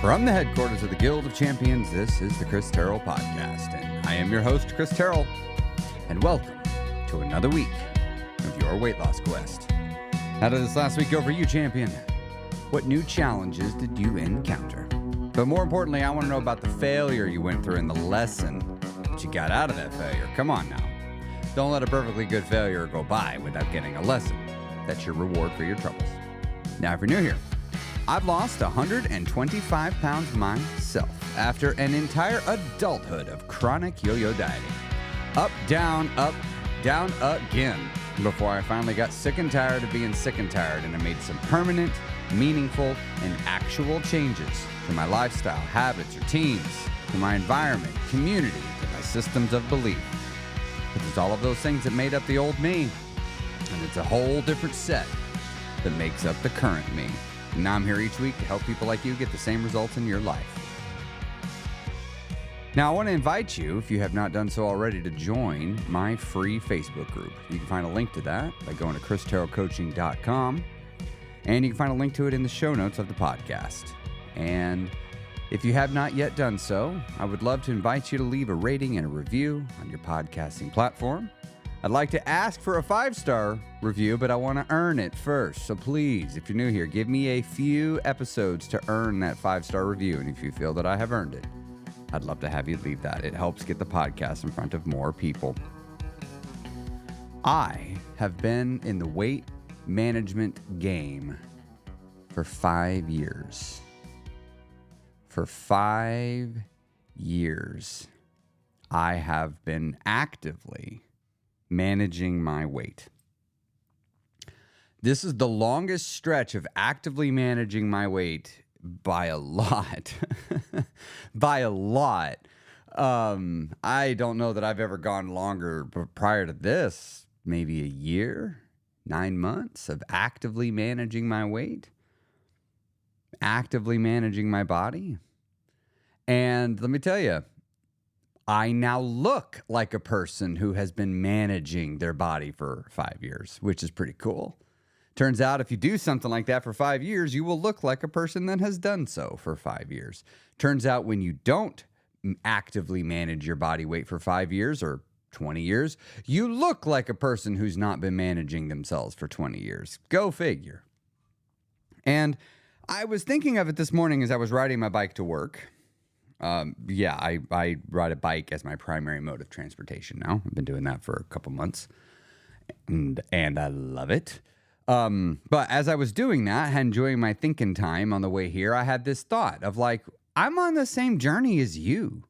From the headquarters of the Guild of Champions, this is the Chris Terrell Podcast, and I am your host, Chris Terrell, and welcome to another week of your weight loss quest. How did this last week go for you, champion? What new challenges did you encounter? But more importantly, I want to know about the failure you went through and the lesson that you got out of that failure. Come on now. Don't let a perfectly good failure go by without getting a lesson. That's your reward for your troubles. Now, if you're new here, I've lost 125 pounds myself after an entire adulthood of chronic yo-yo dieting. Up, down, again, before I finally got sick and tired of being sick and tired, and I made some permanent, meaningful, and actual changes to my lifestyle, habits, routines, to my environment, community, to my systems of belief. Because it's all of those things that made up the old me, and it's a whole different set that makes up the current me. And now I'm here each week to help people like you get the same results in your life. Now, I want to invite you, if you have not done so already, to join my free Facebook group. You can find a link to that by going to christerrellcoaching.com, and you can find a link to it in the show notes of the podcast. And if you have not yet done so, I would love to invite you to leave a rating and a review on your podcasting platform. I'd like to ask for a 5-star review, but I want to earn it first. So please, if you're new here, give me a few episodes to earn that 5-star review. And if you feel that I have earned it, I'd love to have you leave that. It helps get the podcast in front of more people. I have been in the weight management game for 5 years. For 5 years, I have been actively managing my weight. This is the longest stretch of actively managing my weight by a lot. By a lot. I don't know that I've ever gone longer, but prior to this, maybe a year, 9 months of actively managing my weight, actively managing my body. And let me tell you, I now look like a person who has been managing their body for 5 years, which is pretty cool. Turns out if you do something like that for 5 years, you will look like a person that has done so for 5 years. Turns out when you don't actively manage your body weight for 5 years or 20 years, you look like a person who's not been managing themselves for 20 years. Go figure. And I was thinking of it this morning as I was riding my bike to work. I ride a bike as my primary mode of transportation now. I've been doing that for a couple months, and I love it. But as I was doing that, enjoying my thinking time on the way here, I had this thought of like, I'm on the same journey as you.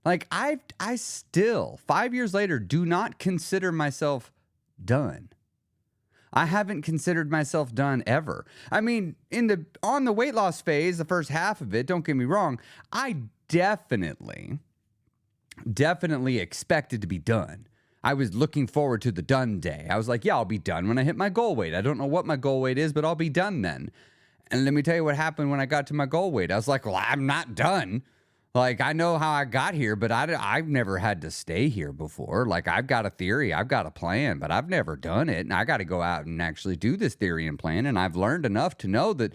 Like I still, 5 years later, do not consider myself done. I haven't considered myself done ever. I mean, on the weight loss phase, the first half of it, don't get me wrong, I definitely expected to be done. I was looking forward to the done day. I was like, yeah, I'll be done when I hit my goal weight. I don't know what my goal weight is, but I'll be done then. And let me tell you what happened when I got to my goal weight. I was like, well, I'm not done. Like, I know how I got here, but I've never had to stay here before. Like, I've got a theory, I've got a plan, but I've never done it. And I got to go out and actually do this theory and plan. And I've learned enough to know that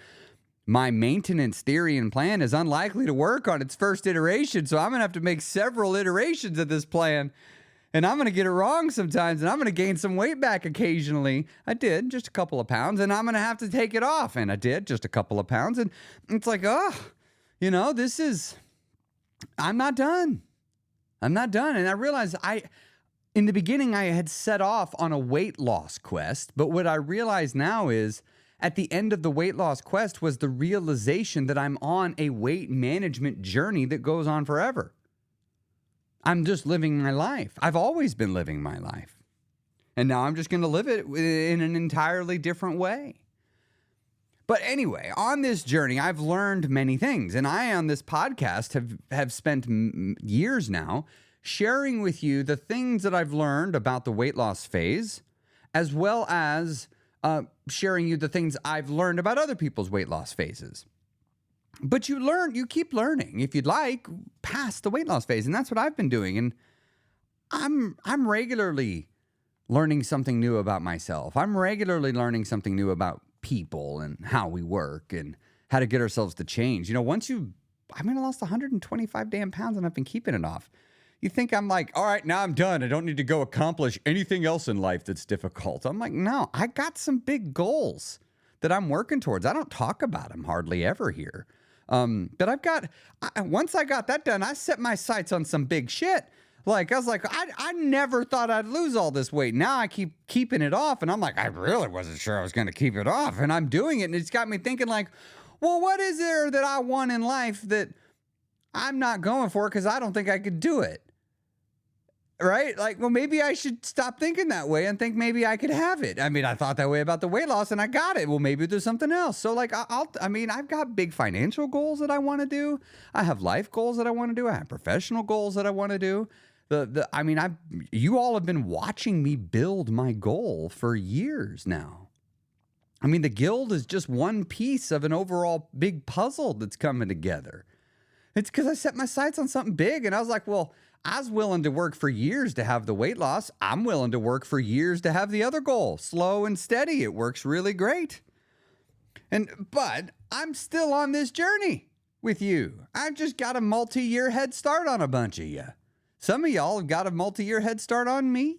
my maintenance theory and plan is unlikely to work on its first iteration. So I'm going to have to make several iterations of this plan. And I'm going to get it wrong sometimes. And I'm going to gain some weight back occasionally. I did, just a couple of pounds. And I'm going to have to take it off. And I did, just a couple of pounds. And it's like, I'm not done. And I realized in the beginning, I had set off on a weight loss quest. But what I realize now is at the end of the weight loss quest was the realization that I'm on a weight management journey that goes on forever. I'm just living my life. I've always been living my life. And now I'm just going to live it in an entirely different way. But anyway, on this journey, I've learned many things. And I, on this podcast, have spent years now sharing with you the things that I've learned about the weight loss phase, as well as sharing you the things I've learned about other people's weight loss phases. But you keep learning, if you'd like, past the weight loss phase. And that's what I've been doing. And I'm regularly learning something new about myself. I'm regularly learning something new about people and how we work and how to get ourselves to change. I lost 125 damn pounds and I've been keeping it off. You think I'm like, all right, now I'm done. I don't need to go accomplish anything else in life that's difficult. I'm like, no, I got some big goals that I'm working towards. I don't talk about them hardly ever here. But once I got that done, I set my sights on some big shit. Like, I was like, I never thought I'd lose all this weight. Now I keep keeping it off. And I'm like, I really wasn't sure I was going to keep it off. And I'm doing it. And it's got me thinking like, well, what is there that I want in life that I'm not going for because I don't think I could do it? Right? Like, well, maybe I should stop thinking that way and think maybe I could have it. I mean, I thought that way about the weight loss and I got it. Well, maybe there's something else. So like, I've got big financial goals that I want to do. I have life goals that I want to do. I have professional goals that I want to do. You all have been watching me build my goal for years now. I mean, the guild is just one piece of an overall big puzzle that's coming together. It's because I set my sights on something big and I was like, well, I was willing to work for years to have the weight loss. I'm willing to work for years to have the other goal. Slow and steady. It works really great. But I'm still on this journey with you. I've just got a multi-year head start on a bunch of you. Some of y'all have got a multi-year head start on me.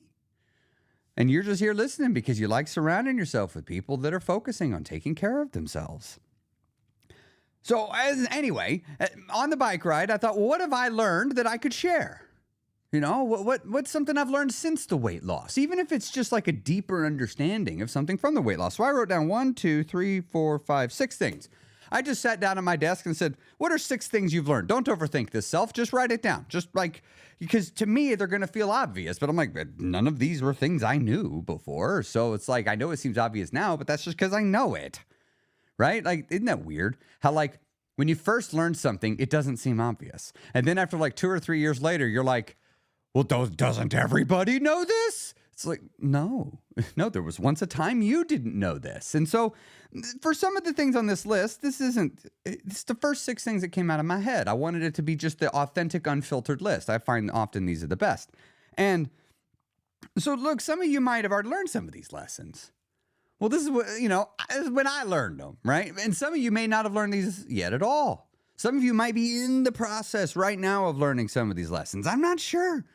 And you're just here listening because you like surrounding yourself with people that are focusing on taking care of themselves. So anyway, on the bike ride, I thought, well, what have I learned that I could share? What's something I've learned since the weight loss, even if it's just like a deeper understanding of something from the weight loss. So I wrote down 1, 2, 3, 4, 5, 6 things. I just sat down at my desk and said, what are 6 things you've learned? Don't overthink this, self. Just write it down. Just like, because to me, they're going to feel obvious. But I'm like, none of these were things I knew before. So it's like, I know it seems obvious now, but that's just because I know it. Right? Like, isn't that weird? How like when you first learn something, it doesn't seem obvious. And then after like 2 or 3 years later, you're like, well, doesn't everybody know this? It's like, no, there was once a time you didn't know this. And so for some of the things on this list, it's the first 6 things that came out of my head. I wanted it to be just the authentic, unfiltered list. I find often these are the best. And so look, some of you might have already learned some of these lessons. Well, this is when I learned them, right? And some of you may not have learned these yet at all. Some of you might be in the process right now of learning some of these lessons. I'm not sure.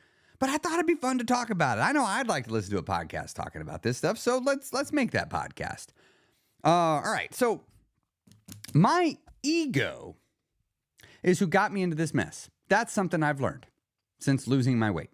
But I thought it'd be fun to talk about it. I know I'd like to listen to a podcast talking about this stuff, so let's make that podcast. All right, so my ego is who got me into this mess. That's something I've learned since losing my weight.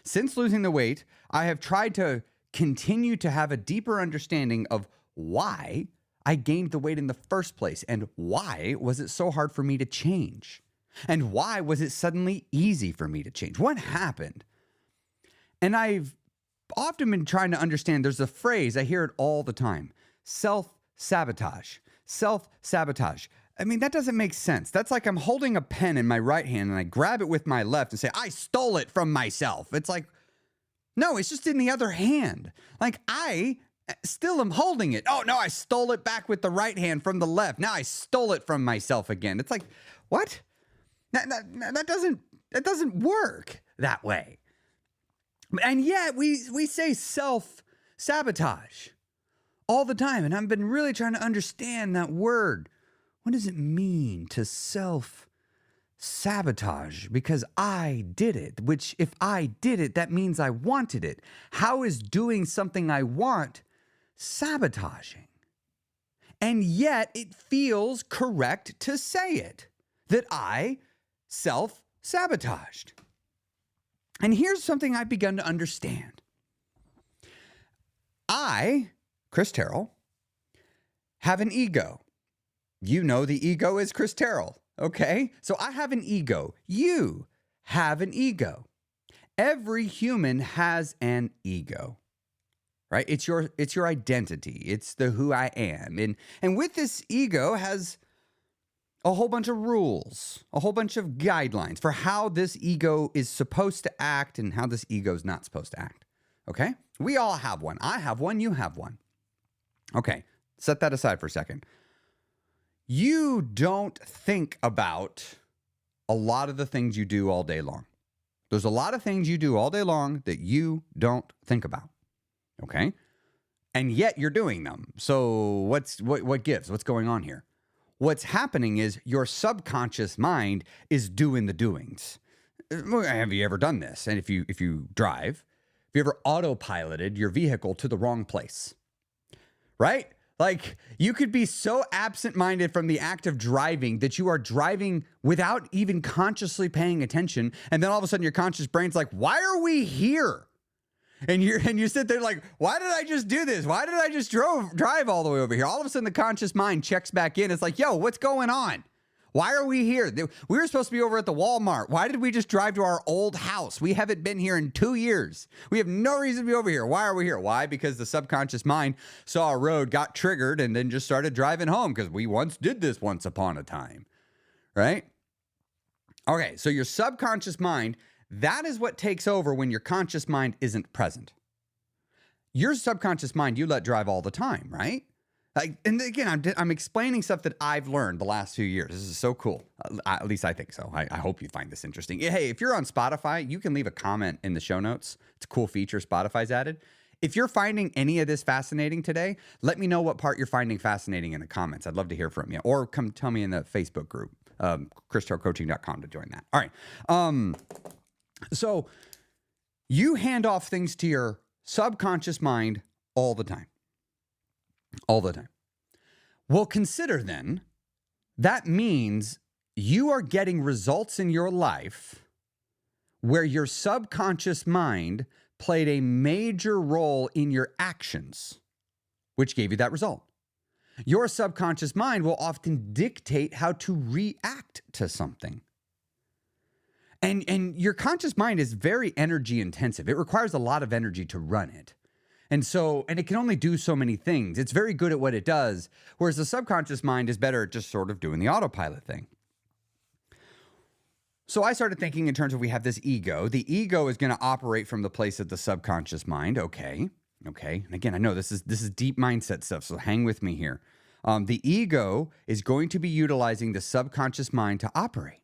Since losing the weight, I have tried to continue to have a deeper understanding of why I gained the weight in the first place and why was it so hard for me to change? And why was it suddenly easy for me to change? What happened? And I've often been trying to understand, there's a phrase, I hear it all the time, self-sabotage, self-sabotage. I mean, that doesn't make sense. That's like I'm holding a pen in my right hand and I grab it with my left and say, I stole it from myself. It's like, no, it's just in the other hand. Like I still am holding it. Oh no, I stole it back with the right hand from the left. Now I stole it from myself again. It's like, what? That doesn't work that way. And yet we say self-sabotage all the time. And I've been really trying to understand that word. What does it mean to self-sabotage? Because I did it, which if I did it, that means I wanted it. How is doing something I want sabotaging? And yet it feels correct to say it, that I self-sabotaged. And here's something I've begun to understand. I, Chris Terrell, have an ego. You know the ego is Chris Terrell, okay? So I have an ego. You have an ego. Every human has an ego, right? It's your identity. It's the who I am. And with this ego has a whole bunch of rules, a whole bunch of guidelines for how this ego is supposed to act and how this ego is not supposed to act. Okay? We all have one. I have one. You have one. Okay. Set that aside for a second. You don't think about a lot of the things you do all day long. There's a lot of things you do all day long that you don't think about. Okay? And yet you're doing them. So what gives? What's going on here? what's happening is your subconscious mind is doing the doings. Have you ever done this? And if you drive, have you ever autopiloted your vehicle to the wrong place? Right? Like, you could be so absent-minded from the act of driving that you are driving without even consciously paying attention. And then all of a sudden your conscious brain's like, why are we here? And you sit there like, why did I just do this? Why did I just drive all the way over here? All of a sudden the conscious mind checks back in. It's like, yo, what's going on? Why are we here? We were supposed to be over at the Walmart. Why did we just drive to our old house? We haven't been here in 2 years. We have no reason to be over here. Why are we here? Why? Because the subconscious mind saw a road, got triggered, and then just started driving home because we once did this once upon a time, right? Okay, so your subconscious mind, that is what takes over when your conscious mind isn't present. Your subconscious mind, you let drive all the time, right? And again, I'm explaining stuff that I've learned the last few years. This is so cool. At least I think so. I hope you find this interesting. Hey, if you're on Spotify, you can leave a comment in the show notes. It's a cool feature Spotify's added. If you're finding any of this fascinating today, let me know what part you're finding fascinating in the comments. I'd love to hear from you. Or come tell me in the Facebook group, christerrellcoaching.com to join that. All right. So you hand off things to your subconscious mind all the time. All the time. Well, consider then, that means you are getting results in your life where your subconscious mind played a major role in your actions, which gave you that result. Your subconscious mind will often dictate how to react to something. And your conscious mind is very energy intensive. It requires a lot of energy to run it. And it can only do so many things. It's very good at what it does, whereas the subconscious mind is better at just sort of doing the autopilot thing. So I started thinking in terms of we have this ego. The ego is going to operate from the place of the subconscious mind. Okay. And again, I know this is deep mindset stuff, so hang with me here. The ego is going to be utilizing the subconscious mind to operate.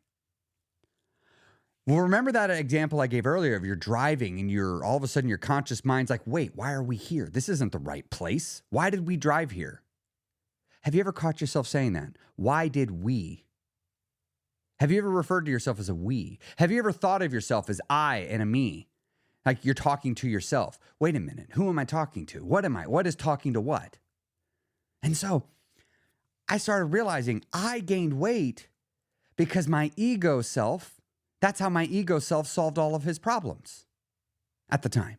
Well, remember that example I gave earlier of you're driving and all of a sudden your conscious mind's like, wait, why are we here? This isn't the right place. Why did we drive here? Have you ever caught yourself saying that? Why did we? Have you ever referred to yourself as a we? Have you ever thought of yourself as I and a me? Like you're talking to yourself. Wait a minute. Who am I talking to? What am I? What is talking to what? And so I started realizing I gained weight because my ego self, that's how my ego self solved all of his problems at the time.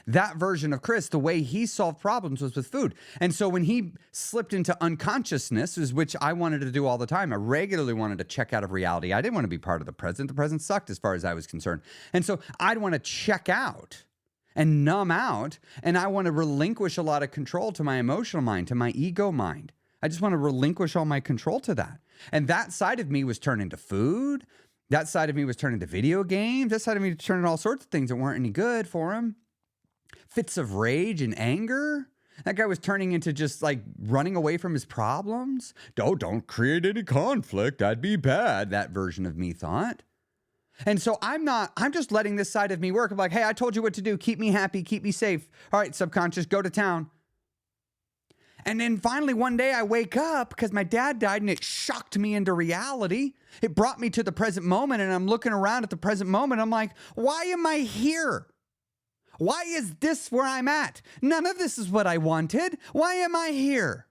That version of Chris, the way he solved problems was with food. And so when he slipped into unconsciousness, which I wanted to do all the time, I regularly wanted to check out of reality. I didn't want to be part of the present. The present sucked as far as I was concerned. And so I'd want to check out and numb out, and I want to relinquish a lot of control to my emotional mind, to my ego mind. I just want to relinquish all my control to that. And that side of me was turned into food. That side of me was turned into video games. That side of me was turned into all sorts of things that weren't any good for him. Fits of rage and anger. That guy was turning into just like running away from his problems. Don't create any conflict. That'd be bad. That version of me thought. And so I'm just letting this side of me work. I'm like, hey, I told you what to do. Keep me happy. Keep me safe. All right, subconscious, go to town. And then finally one day I wake up because my dad died and it shocked me into reality. It brought me to the present moment and I'm looking around at the present moment. I'm like, why am I here? Why is this where I'm at? None of this is what I wanted. Why am I here?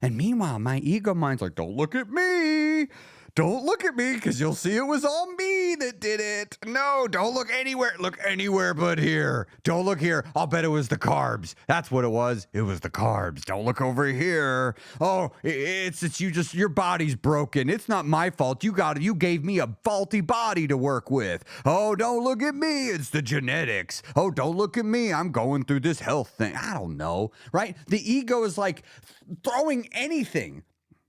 And meanwhile, my ego mind's like, don't look at me. Don't look at me because you'll see it was all me that did it. No, don't look anywhere. Look anywhere but here. Don't look here. I'll bet it was the carbs. That's what it was. It was the carbs. Don't look over here. Oh, it's your body's broken. It's not my fault. You gave me a faulty body to work with. Oh, don't look at me. It's the genetics. Oh, don't look at me. I'm going through this health thing. I don't know, right? The ego is like throwing anything.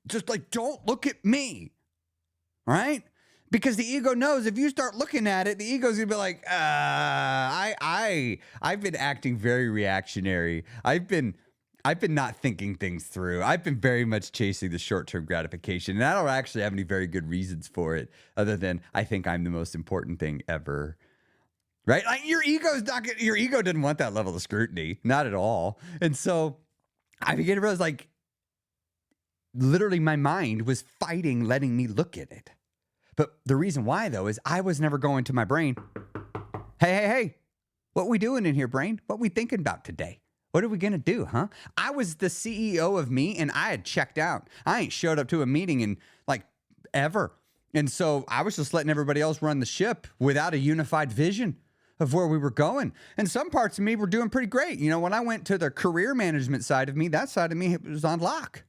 Just like, don't look at me. Right? Because the ego knows if you start looking at it, the ego's gonna be like, I've been acting very reactionary. I've been not thinking things through. I've been very much chasing the short-term gratification. And I don't actually have any very good reasons for it other than I think I'm the most important thing ever. Right? Like your ego didn't want that level of scrutiny. Not at all. And so I began to realize like literally my mind was fighting letting me look at it. But the reason why, though, is I was never going to my brain, hey, what we doing in here, brain? What we thinking about today? What are we going to do, huh? I was the CEO of me, and I had checked out. I ain't showed up to a meeting in, like, ever. And so I was just letting everybody else run the ship without a unified vision of where we were going. And some parts of me were doing pretty great. You know, when I went to the career management side of me, that side of me was on lock.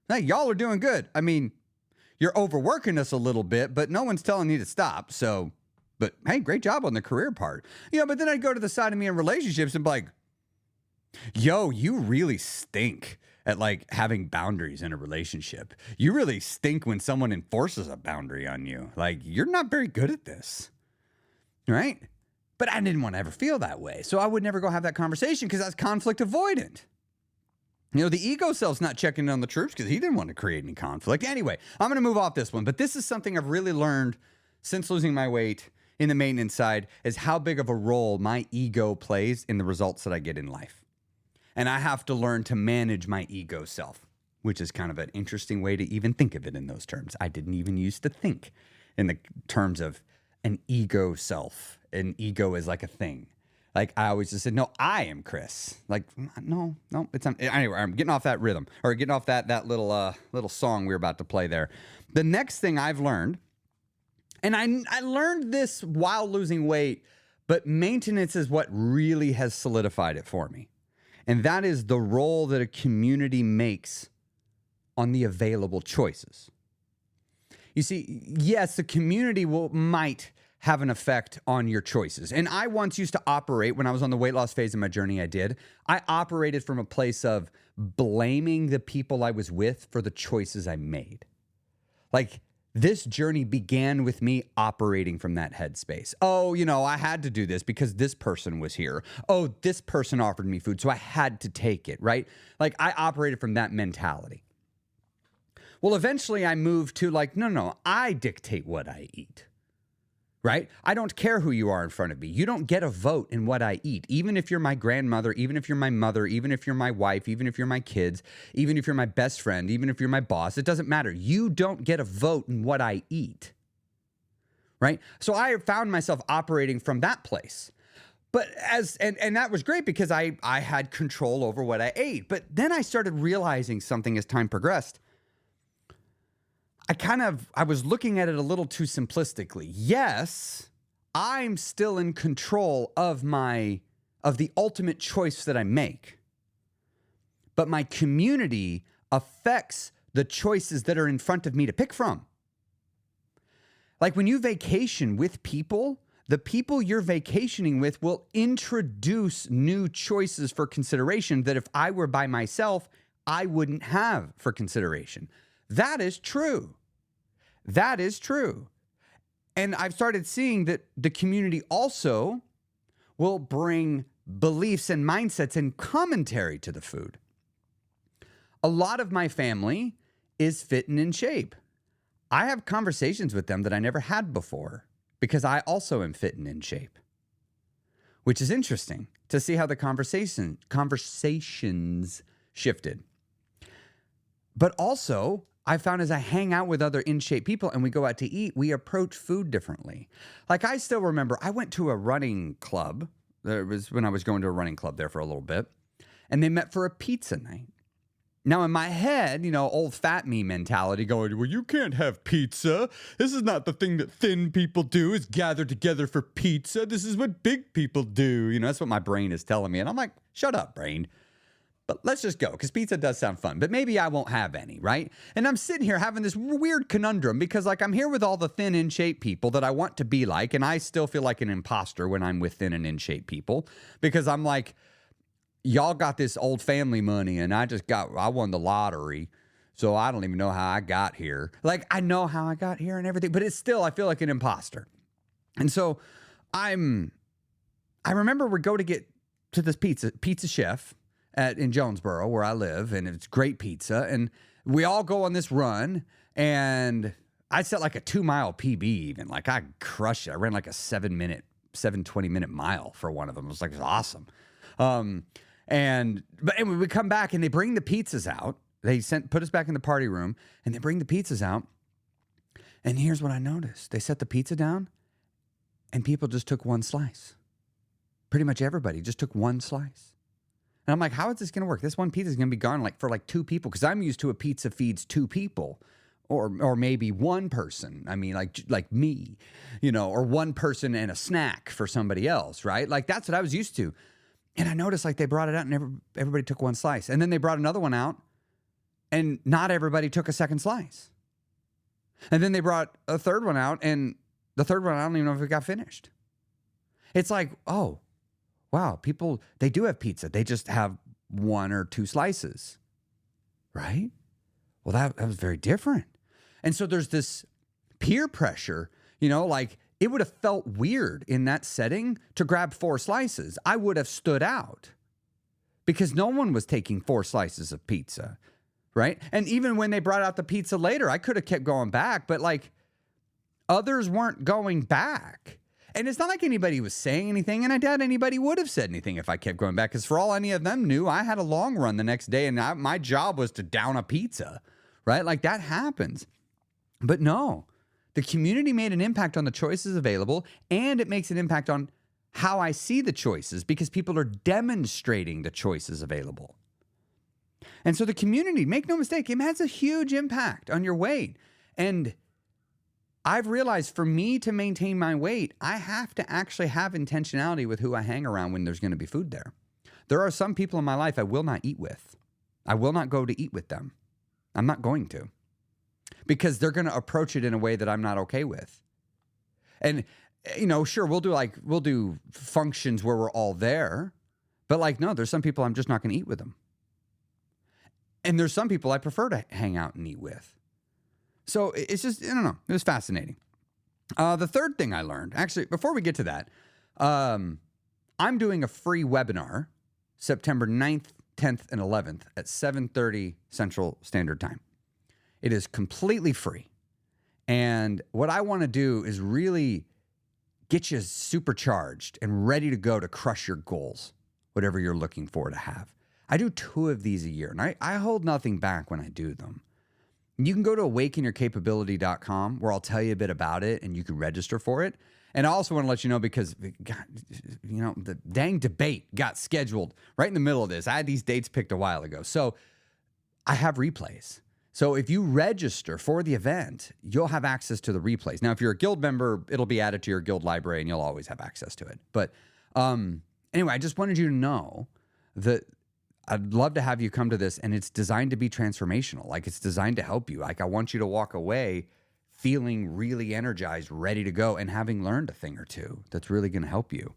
Hey, y'all are doing good. I mean, you're overworking us a little bit, but no one's telling you to stop. So, but hey, great job on the career part. You know, but then I'd go to the side of me in relationships and be like, yo, you really stink at like having boundaries in a relationship. You really stink when someone enforces a boundary on you. Like, you're not very good at this, right? But I didn't want to ever feel that way. So I would never go have that conversation because I was conflict avoidant. You know, the ego self's not checking in on the troops because he didn't want to create any conflict. Anyway, I'm going to move off this one. But this is something I've really learned since losing my weight in the maintenance side, is how big of a role my ego plays in the results that I get in life. And I have to learn to manage my ego self, which is kind of an interesting way to even think of it in those terms. I didn't even used to think in the terms of an ego self. An ego is like a thing. Like, I always just said, no, I am Chris. Like, no, it's anyway. I'm getting off that rhythm, or getting off that little song we were about to play there. The next thing I've learned, and I learned this while losing weight, but maintenance is what really has solidified it for me. And that is the role that a community makes on the available choices. You see, yes, the community might have an effect on your choices. And I once used to operate, when I was on the weight loss phase of my journey, I operated from a place of blaming the people I was with for the choices I made. Like, this journey began with me operating from that headspace. Oh, you know, I had to do this because this person was here. Oh, this person offered me food, so I had to take it, right? Like, I operated from that mentality. Well, eventually I moved to like, no, I dictate what I eat, right? I don't care who you are in front of me. You don't get a vote in what I eat. Even if you're my grandmother, even if you're my mother, even if you're my wife, even if you're my kids, even if you're my best friend, even if you're my boss, it doesn't matter. You don't get a vote in what I eat, right? So I found myself operating from that place. But and that was great because I had control over what I ate. But then I started realizing something as time progressed. I was looking at it a little too simplistically. Yes, I'm still in control of the ultimate choice that I make. But my community affects the choices that are in front of me to pick from. Like, when you vacation with people, the people you're vacationing with will introduce new choices for consideration that if I were by myself, I wouldn't have for consideration. That is true. That is true. And I've started seeing that the community also will bring beliefs and mindsets and commentary to the food. A lot of my family is fit and in shape. I have conversations with them that I never had before because I also am fit and in shape, which is interesting to see how the conversations shifted. But also, I found as I hang out with other in-shape people and we go out to eat, we approach food differently. Like, I still remember I went to a running club. It was when I was going to a running club there for a little bit, and they met for a pizza night. Now, in my head, you know, old fat me mentality going, well, you can't have pizza. This is not the thing that thin people do, is gather together for pizza. This is what big people do. You know, that's what my brain is telling me. And I'm like, shut up, brain. But let's just go, because pizza does sound fun. But maybe I won't have any, right? And I'm sitting here having this weird conundrum because, like, I'm here with all the thin, in-shape people that I want to be like, and I still feel like an imposter when I'm with thin and in-shape people because I'm like, y'all got this old family money, and I won the lottery, so I don't even know how I got here. Like, I know how I got here and everything, but it's still, I feel like an imposter. And so I remember we go to get to this pizza chef in Jonesboro, where I live, and it's great pizza. And we all go on this run, and I set like a 2-mile PB even. Like, I crushed it. I ran like a 20-minute mile for one of them. It was like, it was awesome. And we come back, and they bring the pizzas out, They put us back in the party room, and they bring the pizzas out. And here's what I noticed. They set the pizza down, and people just took one slice. Pretty much everybody just took one slice. And I'm like, how is this going to work? This one pizza is going to be gone for two people, because I'm used to a pizza feeds two people. Or maybe one person. I mean, like me, or one person and a snack for somebody else, right? Like that's what I was used to. And I noticed they brought it out and everybody took one slice. And then they brought another one out and not everybody took a second slice. And then they brought a third one out, and the third one, I don't even know if it got finished. It's like, oh, wow, people, they do have pizza. They just have one or two slices, right? Well, that was very different. And so there's this peer pressure, it would have felt weird in that setting to grab 4 slices. I would have stood out because no one was taking 4 slices of pizza, right? And even when they brought out the pizza later, I could have kept going back, but others weren't going back. And it's not like anybody was saying anything, and I doubt anybody would have said anything if I kept going back, because for all any of them knew, I had a long run the next day, and my job was to down a pizza, right? That happens. But no, the community made an impact on the choices available, and it makes an impact on how I see the choices, because people are demonstrating the choices available. And so the community, make no mistake, it has a huge impact on your weight. And I've realized for me to maintain my weight, I have to actually have intentionality with who I hang around when there's going to be food there. There are some people in my life I will not eat with. I will not go to eat with them. I'm not going to. Because they're going to approach it in a way that I'm not okay with. And, sure, we'll do functions where we're all there. But no, there's some people I'm just not going to eat with them. And there's some people I prefer to hang out and eat with. So it's just, I don't know, it was fascinating. The third thing I learned, actually, before we get to that, I'm doing a free webinar September 9th, 10th, and 11th at 7:30 Central Standard Time. It is completely free. And what I want to do is really get you supercharged and ready to go to crush your goals, whatever you're looking for to have. I do 2 of these a year, and I hold nothing back when I do them. You can go to awakenyourcapability.com, where I'll tell you a bit about it, and you can register for it. And I also want to let you know, because, the dang debate got scheduled right in the middle of this. I had these dates picked a while ago. So I have replays. So if you register for the event, you'll have access to the replays. Now, if you're a guild member, it'll be added to your guild library, and you'll always have access to it. But anyway, I just wanted you to know that I'd love to have you come to this, and it's designed to be transformational. It's designed to help you. I want you to walk away feeling really energized, ready to go, and having learned a thing or two that's really going to help you.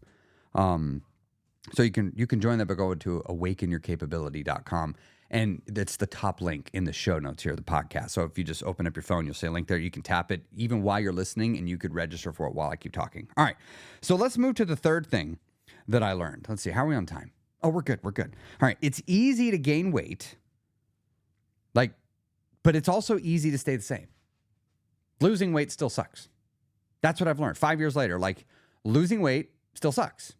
So you can join that by going to awakenyourcapability.com. And that's the top link in the show notes here of the podcast. So if you just open up your phone, you'll see a link there. You can tap it even while you're listening, and you could register for it while I keep talking. All right. So let's move to the third thing that I learned. Let's see. How are we on time? Oh, we're good. All right. It's easy to gain weight, but it's also easy to stay the same. Losing weight still sucks. That's what I've learned 5 years later. Losing weight still sucks.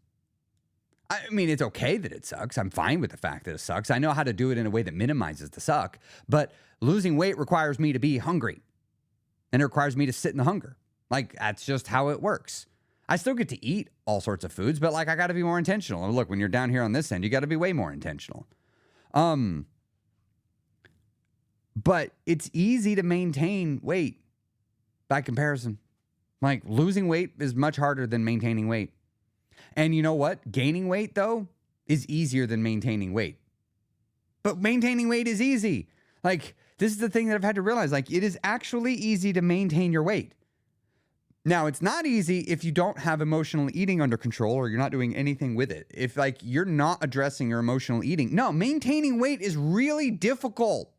I mean, it's okay that it sucks. I'm fine with the fact that it sucks. I know how to do it in a way that minimizes the suck, but losing weight requires me to be hungry, and it requires me to sit in the hunger. That's just how it works. I still get to eat all sorts of foods, but I got to be more intentional. And look, when you're down here on this end, you got to be way more intentional. But it's easy to maintain weight by comparison. Losing weight is much harder than maintaining weight. And you know what? Gaining weight, though, is easier than maintaining weight. But maintaining weight is easy. This is the thing that I've had to realize. It is actually easy to maintain your weight. Now, it's not easy if you don't have emotional eating under control, or you're not doing anything with it. If you're not addressing your emotional eating. No, maintaining weight is really difficult.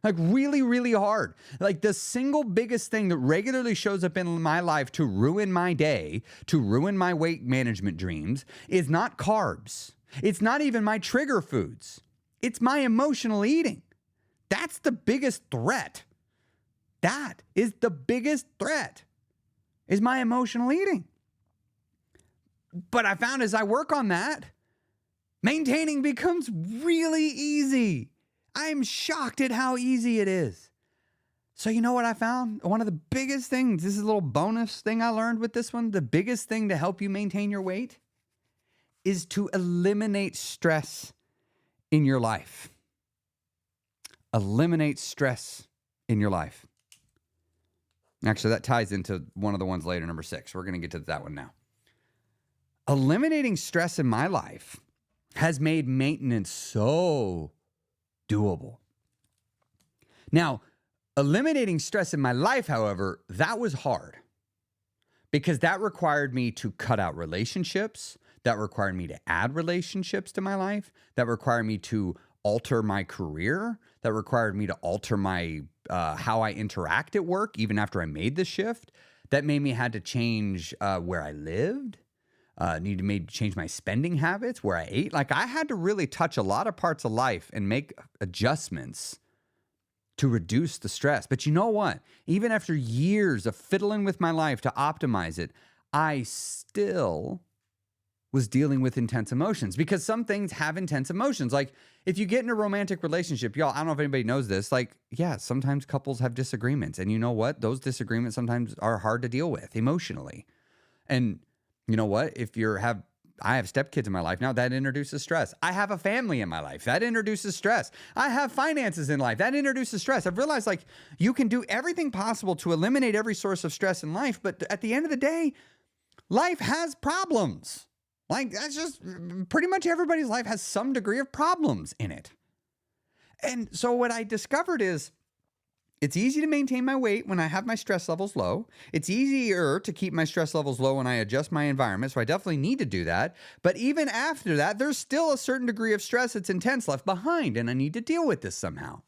Really, really hard. The single biggest thing that regularly shows up in my life to ruin my day, to ruin my weight management dreams, is not carbs. It's not even my trigger foods. It's my emotional eating. That's the biggest threat. That is the biggest threat, is my emotional eating. But I found as I work on that, maintaining becomes really easy. I'm shocked at how easy it is. So you know what I found? One of the biggest things, this is a little bonus thing I learned with this one. The biggest thing to help you maintain your weight is to eliminate stress in your life. Eliminate stress in your life. Actually, that ties into one of the ones later, number 6. We're going to get to that one now. Eliminating stress in my life has made maintenance so doable. Now, eliminating stress in my life, however, that was hard because that required me to cut out relationships. That required me to add relationships to my life. That required me to alter my career. That required me to alter my how I interact at work, even after I made the shift. That made me had to change where I lived. Need to maybe change my spending habits, where I ate. Like I had to really touch a lot of parts of life and make adjustments to reduce the stress. But you know what? Even after years of fiddling with my life to optimize it, I still was dealing with intense emotions because some things have intense emotions. Like if you get in a romantic relationship, y'all, I don't know if anybody knows this, like, yeah, sometimes couples have disagreements. And you know what? Those disagreements sometimes are hard to deal with emotionally. And you know what? I have stepkids in my life now, that introduces stress. I have a family in my life, that introduces stress. I have finances in life, that introduces stress. I've realized like you can do everything possible to eliminate every source of stress in life, but at the end of the day, life has problems. Like that's just pretty much everybody's life has some degree of problems in it. And so what I discovered is it's easy to maintain my weight when I have my stress levels low. It's easier to keep my stress levels low when I adjust my environment. So I definitely need to do that. But even after that, there's still a certain degree of stress that's intense left behind, and I need to deal with this somehow.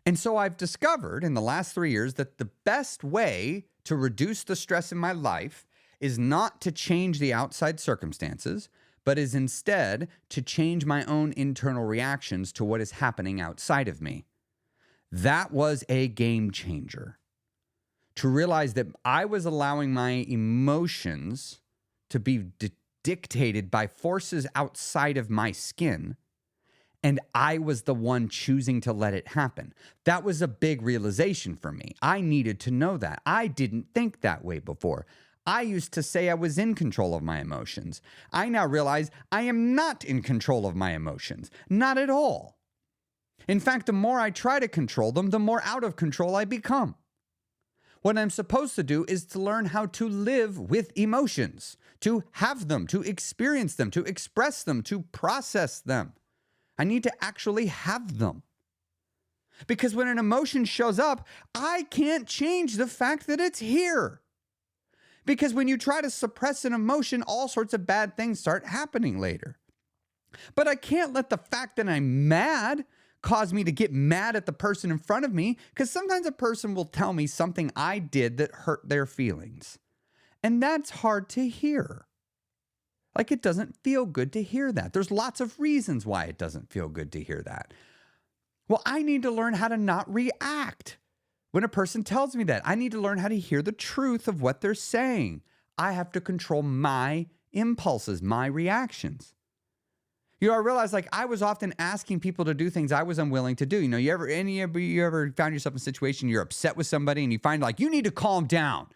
And so I've discovered in the last 3 years that the best way to reduce the stress in my life is not to change the outside circumstances, but is instead to change my own internal reactions to what is happening outside of me. That was a game changer. To realize that I was allowing my emotions to be dictated by forces outside of my skin, and I was the one choosing to let it happen. That was a big realization for me. I needed to know that. I didn't think that way before. I used to say I was in control of my emotions. I now realize I am not in control of my emotions. Not at all. In fact, the more I try to control them, the more out of control I become. What I'm supposed to do is to learn how to live with emotions, to have them, to experience them, to express them, to process them. I need to actually have them. Because when an emotion shows up, I can't change the fact that it's here. Because when you try to suppress an emotion, all sorts of bad things start happening later. But I can't let the fact that I'm mad cause me to get mad at the person in front of me, because sometimes a person will tell me something I did that hurt their feelings. And that's hard to hear. Like it doesn't feel good to hear that. There's lots of reasons why it doesn't feel good to hear that. Well, I need to learn how to not react. When a person tells me that, I need to learn how to hear the truth of what they're saying. I have to control my impulses, my reactions. You know, I realized like I was often asking people to do things I was unwilling to do. You know, you ever found yourself in a situation you're upset with somebody and you find like, you need to calm down.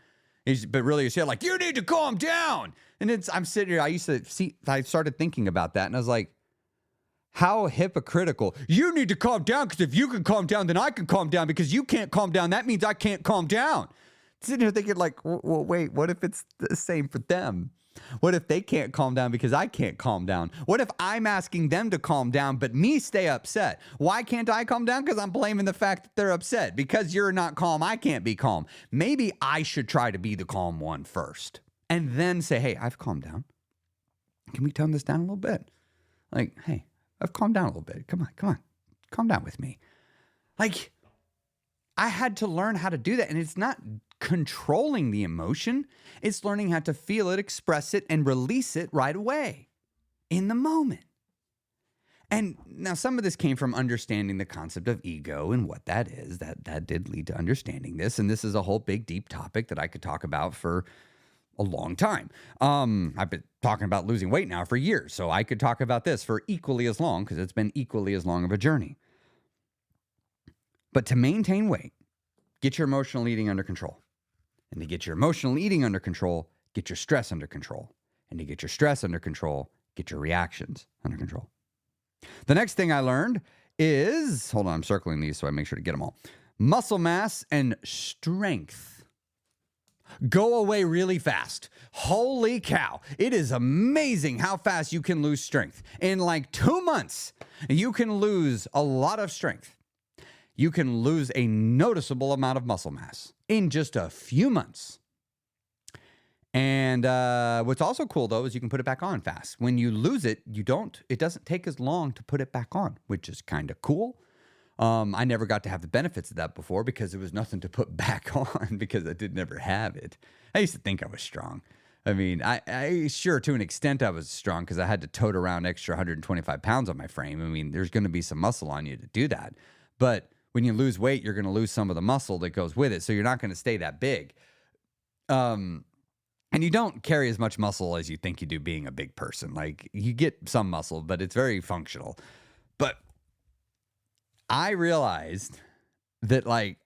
But really you're saying like, you need to calm down. And I'm sitting here, I started thinking about that and I was like, how hypocritical. You need to calm down because if you can calm down, then I can calm down because you can't calm down. That means I can't calm down. Sitting here thinking like, well, wait, what if it's the same for them? What if they can't calm down because I can't calm down? What if I'm asking them to calm down, but me stay upset? Why can't I calm down? Because I'm blaming the fact that they're upset. Because you're not calm, I can't be calm. Maybe I should try to be the calm one first and then say, hey, I've calmed down. Can we tone this down a little bit? Like, hey, I've calmed down a little bit. Come on. Calm down with me. Like, I had to learn how to do that. And it's not controlling the emotion. It's learning how to feel it, express it, and release it right away in the moment. And now some of this came from understanding the concept of ego and what that is. That did lead to understanding this. And this is a whole big, deep topic that I could talk about for a long time. I've been talking about losing weight now for years, so I could talk about this for equally as long because it's been equally as long of a journey. But to maintain weight, get your emotional eating under control. And to get your emotional eating under control, get your stress under control. And to get your stress under control, get your reactions under control. The next thing I learned is, hold on, I'm circling these so I make sure to get them all. Muscle mass and strength go away really fast. Holy cow. It is amazing how fast you can lose strength. In like 2 months, you can lose a lot of strength. You can lose a noticeable amount of muscle mass in just a few months. And what's also cool, though, is you can put it back on fast. When you lose it, it doesn't take as long to put it back on, which is kind of cool. I never got to have the benefits of that before because there was nothing to put back on because I did never have it. I used to think I was strong. I mean, I sure to an extent I was strong because I had to tote around extra 125 pounds on my frame. I mean, there's going to be some muscle on you to do that. But when you lose weight, you're going to lose some of the muscle that goes with it. So you're not going to stay that big. And you don't carry as much muscle as you think you do being a big person. Like, you get some muscle, but it's very functional. But I realized that, like,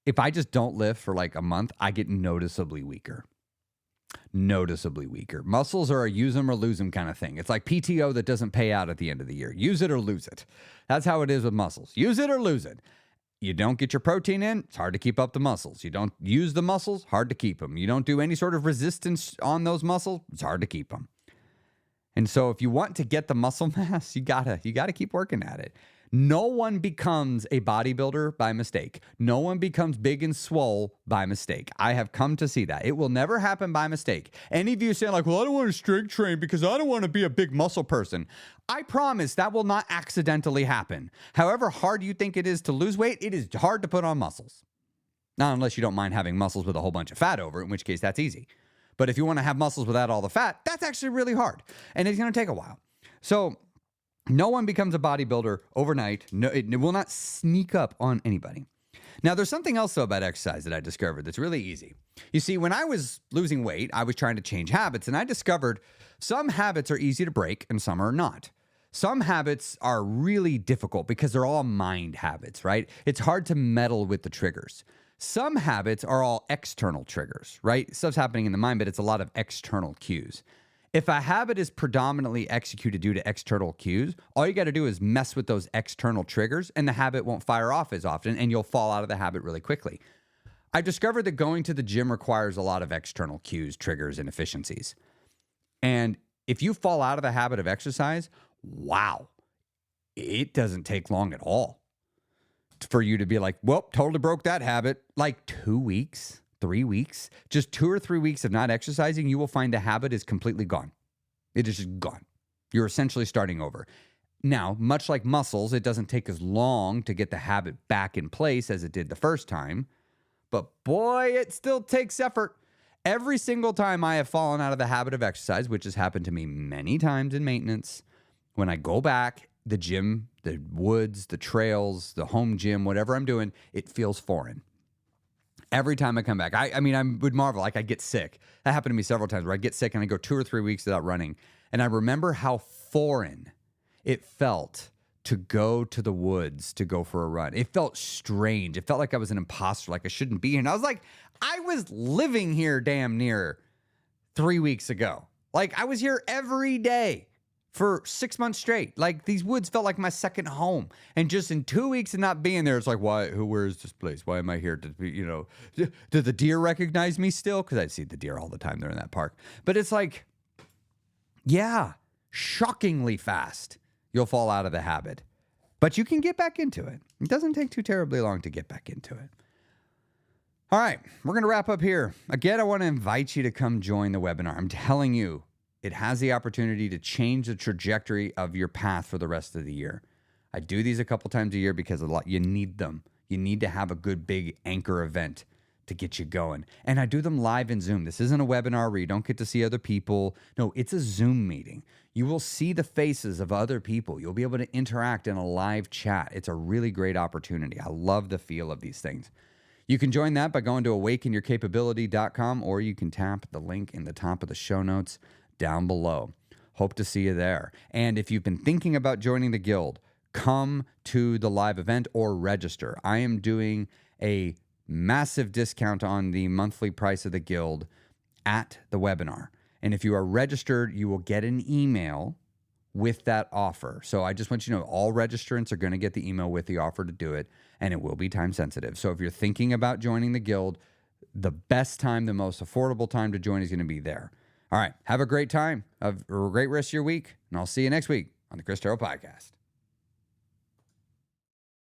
if I just don't lift for like a month, I get noticeably weaker. Noticeably weaker. Muscles are a use them or lose them kind of thing. It's like PTO that doesn't pay out at the end of the year. Use it or lose it. That's how it is with muscles. Use it or lose it. You don't get your protein in, it's hard to keep up the muscles. You don't use the muscles, hard to keep them. You don't do any sort of resistance on those muscles, it's hard to keep them. And so if you want to get the muscle mass, you gotta keep working at it. No one becomes a bodybuilder by mistake. No one becomes big and swole by mistake. I have come to see that. It will never happen by mistake. Any of you say like, well, I don't want to strength train because I don't want to be a big muscle person. I promise that will not accidentally happen. However hard you think it is to lose weight, it is hard to put on muscles. Now, unless you don't mind having muscles with a whole bunch of fat over it, in which case that's easy. But if you want to have muscles without all the fat, that's actually really hard. And it's going to take a while. So no one becomes a bodybuilder overnight. No, it will not sneak up on anybody. Now, there's something else, though, about exercise that I discovered that's really easy. You see, when I was losing weight, I was trying to change habits, and I discovered some habits are easy to break and some are not. Some habits are really difficult because they're all mind habits, right? It's hard to meddle with the triggers. Some habits are all external triggers, right? Stuff's happening in the mind, but it's a lot of external cues. If a habit is predominantly executed due to external cues, all you got to do is mess with those external triggers and the habit won't fire off as often and you'll fall out of the habit really quickly. I discovered that going to the gym requires a lot of external cues, triggers, and efficiencies. And if you fall out of the habit of exercise, wow, it doesn't take long at all for you to be like, well, totally broke that habit. Like 2 weeks. 3 weeks, just 2 or 3 weeks of not exercising, you will find the habit is completely gone. It is just gone. You're essentially starting over. Now, much like muscles, it doesn't take as long to get the habit back in place as it did the first time. But boy, it still takes effort. Every single time I have fallen out of the habit of exercise, which has happened to me many times in maintenance, when I go back, the gym, the woods, the trails, the home gym, whatever I'm doing, it feels foreign. Every time I come back, I mean, I would marvel, like I get sick. That happened to me several times where I get sick and I go 2 or 3 weeks without running. And I remember how foreign it felt to go to the woods to go for a run. It felt strange. It felt like I was an imposter, like I shouldn't be here. And I was like, I was living here damn near 3 weeks ago. Like I was here every day for 6 months straight. Like these woods felt like my second home. And just in 2 weeks of not being there, it's like, where is this place? Why am I here? Do the deer recognize me still? Because I see the deer all the time. They're in that park. But it's like, yeah, shockingly fast, you'll fall out of the habit. But you can get back into it. It doesn't take too terribly long to get back into it. All right, we're going to wrap up here. Again, I want to invite you to come join the webinar. I'm telling you, it has the opportunity to change the trajectory of your path for the rest of the year. I do these a couple times a year because you need them. You need to have a good big anchor event to get you going. And I do them live in Zoom. This isn't a webinar where you don't get to see other people. No, it's a Zoom meeting. You will see the faces of other people. You'll be able to interact in a live chat. It's a really great opportunity. I love the feel of these things. You can join that by going to awakenyourcapability.com, or you can tap the link in the top of the show notes down below. Hope to see you there. And if you've been thinking about joining the Guild, come to the live event or register. I am doing a massive discount on the monthly price of the Guild at the webinar. And if you are registered, you will get an email with that offer. So I just want you to know all registrants are going to get the email with the offer to do it, and it will be time sensitive. So if you're thinking about joining the Guild, the best time, the most affordable time to join is going to be there. All right. Have a great time, a great rest of your week, and I'll see you next week on the Chris Terrell Podcast.